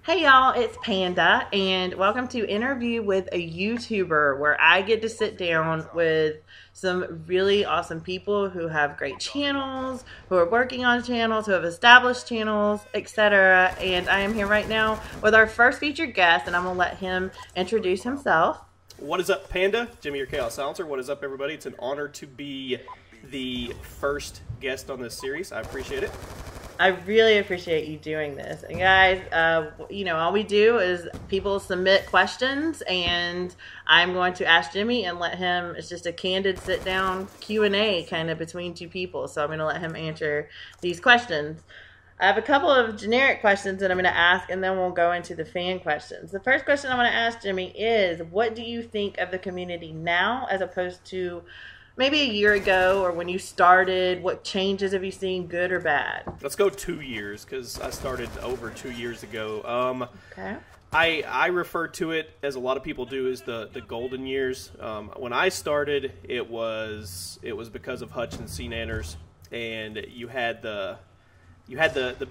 Hey y'all, it's Panda, and welcome to Interview with a YouTuber, where I get to sit down with some really awesome people who have great channels, who are working on channels, who have established channels, etc. And I am here right now with our first featured guest, and I'm going to let him introduce himself. What is up, Panda? Jimmy, your Chaosxsilencer. What is up, everybody? It's an honor to be the first guest on this series. I appreciate it. I really appreciate you doing this. And guys, all we do is people submit questions, and I'm going to ask Jimmy and let him, it's just a candid sit-down Q&A kind of between two people. So I'm going to let him answer these questions. I have a couple of generic questions that I'm going to ask, and then we'll go into the fan questions. The first question I want to ask Jimmy is, what do you think of the community now as opposed to maybe a year ago, or when you started? What changes have you seen, good or bad? Let's go 2 years, because I started over 2 years ago. Okay. I refer to it, as a lot of people do, as the golden years. When I started, it was because of Hutch and Cnanners, and you had the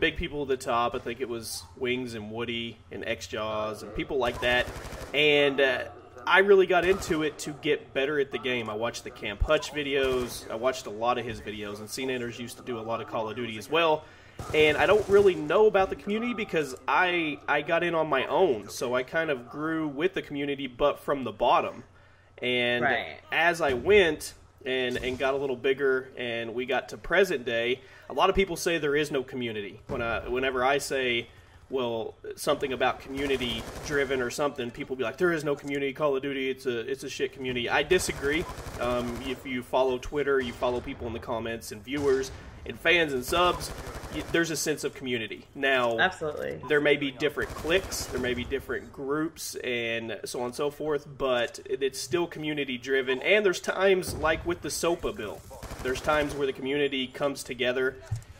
big people at the top. I think it was Wings and Woody and Xjaws and people like that, and I really got into it to get better at the game. I watched the Camp Hutch videos. I watched a lot of his videos, and Cnanners used to do a lot of Call of Duty as well. And I don't really know about the community because I got in on my own, so I kind of grew with the community, but from the bottom. And as I went and got a little bigger, and we got to present day, a lot of people say there is no community. Whenever I say, well, something about community driven or something, people be like, there is no community, Call of Duty, it's a shit community. I disagree. If you follow Twitter, you follow people in the comments and viewers and fans and subs, there's a sense of community. Now, absolutely, there may be different cliques, there may be different groups, and so on and so forth, but it's still community driven. And there's times, like with the SOPA bill, there's times where the community comes together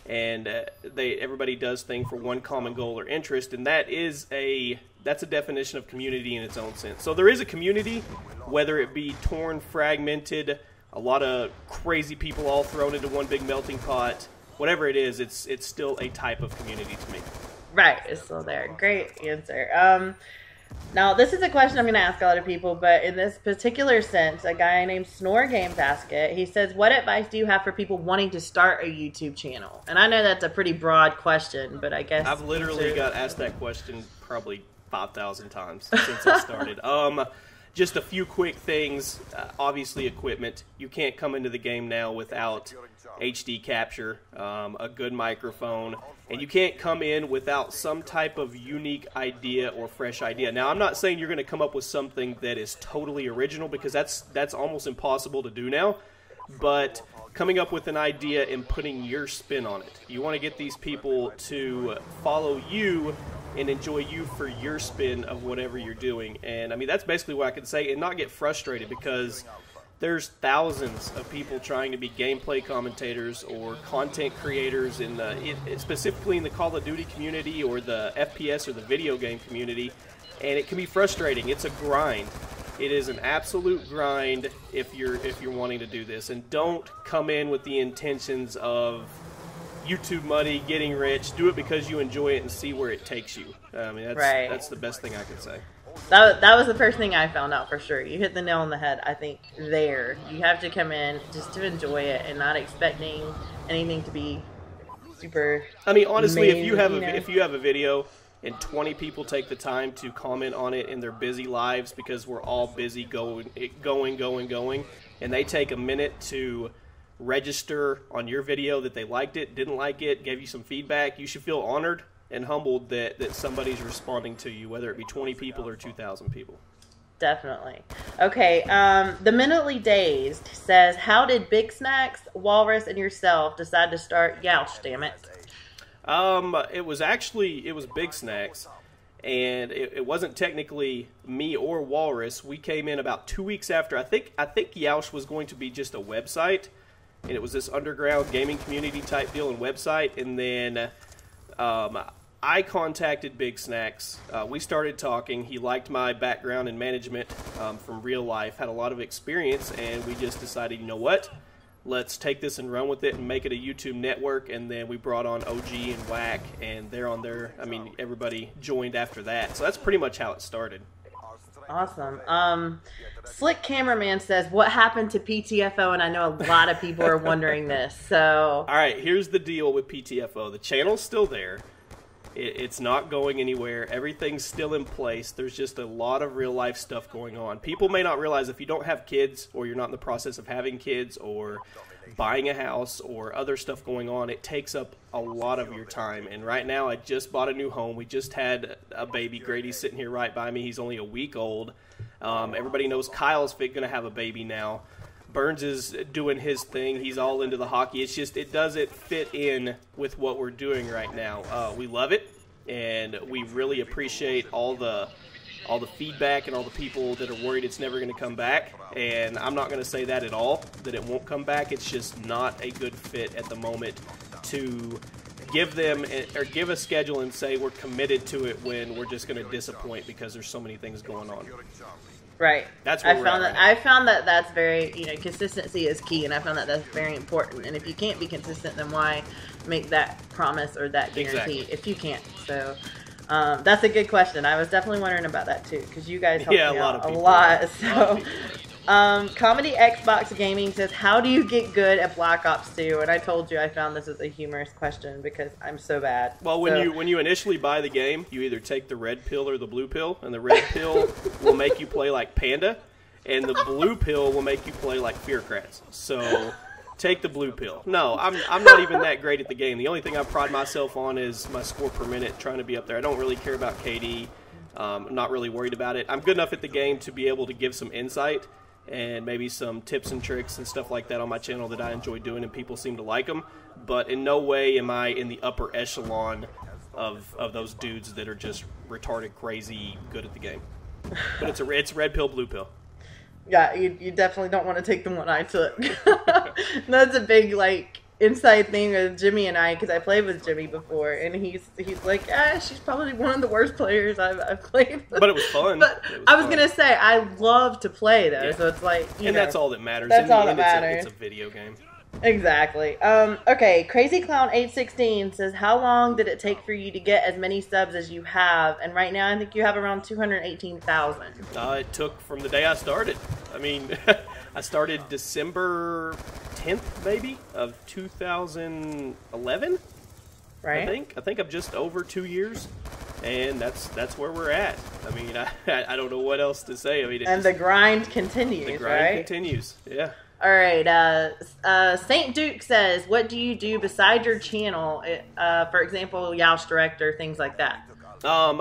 and everybody does things for one common goal or interest, and that's a definition of community in its own sense. So there is a community, whether it be torn, fragmented, a lot of crazy people all thrown into one big melting pot, whatever it is, it's still a type of community to me. Right, it's still there. Great answer. Now, this is a question I'm going to ask a lot of people, but in this particular sense, a guy named Snore Game Basket, he says, what advice do you have for people wanting to start a YouTube channel? And I know that's a pretty broad question, but I guess I've literally got asked that question probably 5,000 times since I started. Just a few quick things. Obviously, equipment. You can't come into the game now without HD capture, a good microphone, and you can't come in without some type of unique idea or fresh idea. Now, I'm not saying you're going to come up with something that is totally original, because that's almost impossible to do now, but coming up with an idea and putting your spin on it. You want to get these people to follow you and enjoy you for your spin of whatever you're doing. And I mean, that's basically what I can say, and not get frustrated, because there's thousands of people trying to be gameplay commentators or content creators specifically in the Call of Duty community or the FPS or the video game community, and it can be frustrating. It's a grind. It is an absolute grind if you're wanting to do this. And don't come in with the intentions of YouTube money, getting rich. Do it because you enjoy it and see where it takes you. I mean, that's the best thing I can say. That was the first thing I found out for sure. You hit the nail on the head, I think, there. You have to come in just to enjoy it and not expecting anything to be super. I mean, honestly, if you have a video and 20 people take the time to comment on it in their busy lives, because we're all busy going, and they take a minute to register on your video that they liked it, didn't like it, gave you some feedback, you should feel honored and humbled that somebody's responding to you, whether it be 20 people or 2,000 people. Definitely. Okay, the Mentally Dazed says, how did Big Snacks, Walrus, and yourself decide to start Youch, damn it? It was Big Snacks, and it wasn't technically me or Walrus. We came in about 2 weeks after. I think Youch was going to be just a website, and it was this underground gaming community type deal and website, and then I contacted Big Snacks. We started talking. He liked my background in management from real life, had a lot of experience, and we just decided, you know what? let's take this and run with it and make it a YouTube network. And then we brought on OG and Whack, and they're on there. I mean, everybody joined after that. So that's pretty much how it started. Awesome. Slick Cameraman says, what happened to PTFO? And I know a lot of people are wondering this. So, all right, here's the deal with PTFO. The channel's still there. It's not going anywhere. Everything's still in place. There's just a lot of real life stuff going on. People may not realize if you don't have kids, or you're not in the process of having kids, or buying a house, or other stuff going on, it takes up a lot of your time. And right now, I just bought a new home. We just had a baby. Grady's sitting here right by me. He's only a week old. Everybody knows Kyle's going to have a baby now. Burns is doing his thing. He's all into the hockey. It's just, it doesn't fit in with what we're doing right now. We love it, and we really appreciate all the feedback and all the people that are worried it's never going to come back. And I'm not going to say that at all, that it won't come back. It's just not a good fit at the moment to give them, or give a schedule and say we're committed to it when we're just going to disappoint because there's so many things going on. Right. That's what I found that that's very, consistency is key, and I found that that's very important. And if you can't be consistent, then why make that promise or that guarantee if you can't? So that's a good question. I was definitely wondering about that too, because you guys helped me out a lot. So Comedy Xbox Gaming says, how do you get good at Black Ops 2? And I told you I found this as a humorous question because I'm so bad. Well, when you initially buy the game, you either take the red pill or the blue pill, and the red pill will make you play like Panda, and the blue pill will make you play like Fearcrats. So take the blue pill. No, I'm not even that great at the game. The only thing I pride myself on is my score per minute, trying to be up there. I don't really care about KD. I'm not really worried about it. I'm good enough at the game to be able to give some insight and maybe some tips and tricks and stuff like that on my channel that I enjoy doing, and people seem to like them. But in no way am I in the upper echelon of those dudes that are just retarded, crazy, good at the game. But it's red pill, blue pill. Yeah, you definitely don't want to take the one I took. That's a big, inside thing with Jimmy and I, because I played with Jimmy before, and he's like, she's probably one of the worst players I've played with. But it was fun. But I was going to say, I love to play, though, so it's like, and that's all that matters. That's all that matters. It's a video game. Exactly. Okay, Crazy Clown 816 says, how long did it take for you to get as many subs as you have? And right now, I think you have around 218,000. It took from the day I started. I mean, I started December 10th, maybe, of 2011. Right. I think I'm just over 2 years, and that's where we're at. I mean, I don't know what else to say. I mean, the grind continues. The grind continues. Yeah. All right. Saint Duke says, what do you do beside your channel? For example, Yoush Director, things like that. I'm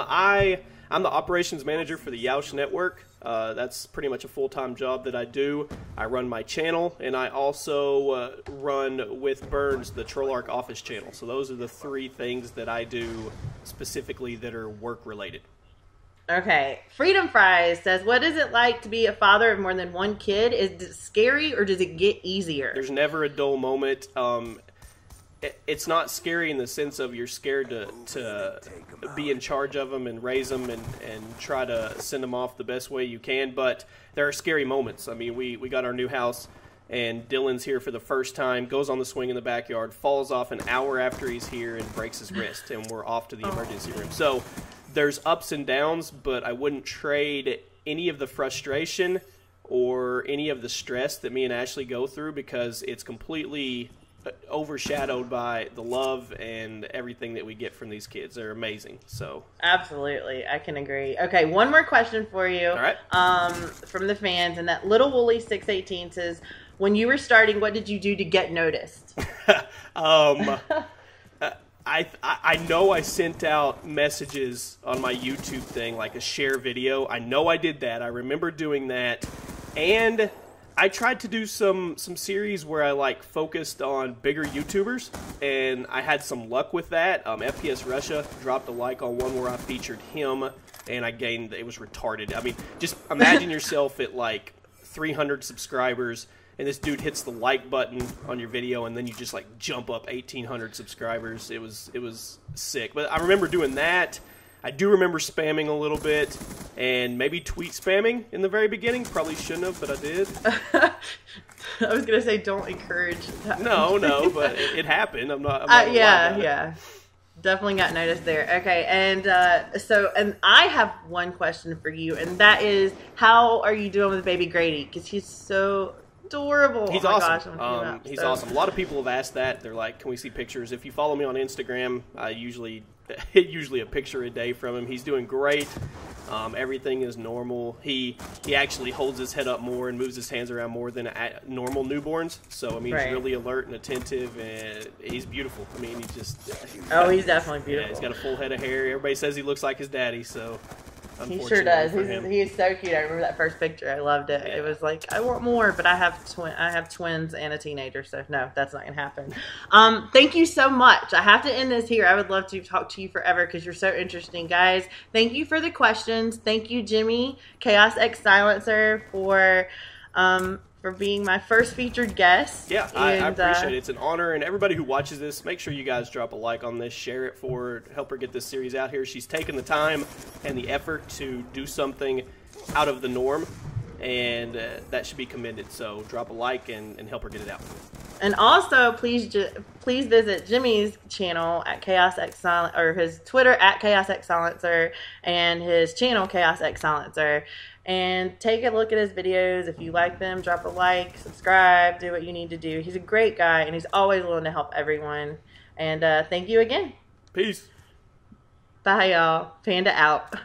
the operations manager for the Yoush Network. That's pretty much a full-time job that I do. I run my channel, and I also run with Burns the TrollArc office channel. So those are the three things that I do specifically that are work-related. Okay. Freedom Fries says, what is it like to be a father of more than one kid? Is it scary, or does it get easier? There's never a dull moment. It's not scary in the sense of you're scared to be in charge of them and raise them and try to send them off the best way you can, but there are scary moments. I mean, we got our new house, and Dylan's here for the first time, goes on the swing in the backyard, falls off an hour after he's here and breaks his wrist, and we're off to the emergency room. So there's ups and downs, but I wouldn't trade any of the frustration or any of the stress that me and Ashley go through, because it's completely overshadowed by the love and everything that we get from these kids. They're amazing. So absolutely, I can agree. Okay, one more question for you. All right. From the fans, and that Little Woolly 618 says, when you were starting, what did you do to get noticed? I know I sent out messages on my YouTube thing, like a share video. I know I did that. I remember doing that. And I tried to do some series where I focused on bigger YouTubers, and I had some luck with that. FPS Russia dropped a like on one where I featured him, and I gained, it was retarded. I mean, just imagine yourself at 300 subscribers, and this dude hits the like button on your video, and then you just jump up 1,800 subscribers. It was sick. But I remember doing that. I do remember spamming a little bit. and maybe tweet spamming in the very beginning. Probably shouldn't have, but I did. I was gonna say don't encourage that. No, but it happened. I'm not yeah. Definitely got noticed there. Okay, and and I have one question for you, and that is, how are you doing with baby Grady? Because he's so adorable. He's awesome. Gosh, he's awesome. A lot of people have asked that. They're like, "Can we see pictures?" If you follow me on Instagram, I usually a picture a day from him. He's doing great. Everything is normal. He actually holds his head up more and moves his hands around more than normal newborns. So I mean, he's really alert and attentive, and he's beautiful. I mean, he's definitely beautiful. Yeah, he's got a full head of hair. Everybody says he looks like his daddy. So he sure does. He's so cute. I remember that first picture. I loved it. Yeah. It was like, I want more, but I have twins and a teenager, so no, that's not gonna happen. Thank you so much. I have to end this here. I would love to talk to you forever because you're so interesting, guys. Thank you for the questions. Thank you, Jimmy, Chaosxsilencer, for being my first featured guest. Yeah, I appreciate it. It's an honor, and everybody who watches this, make sure you guys drop a like on this, share it for her, help her get this series out here. She's taken the time and the effort to do something out of the norm, and that should be commended. So drop a like and help her get it out. And also, please visit Jimmy's channel at Chaosxsilencer, or his Twitter at Chaosxsilencer, and his channel Chaosxsilencer. And take a look at his videos. If you like them, drop a like, subscribe, do what you need to do. He's a great guy, and he's always willing to help everyone. And thank you again. Peace. Bye, y'all. Panda out.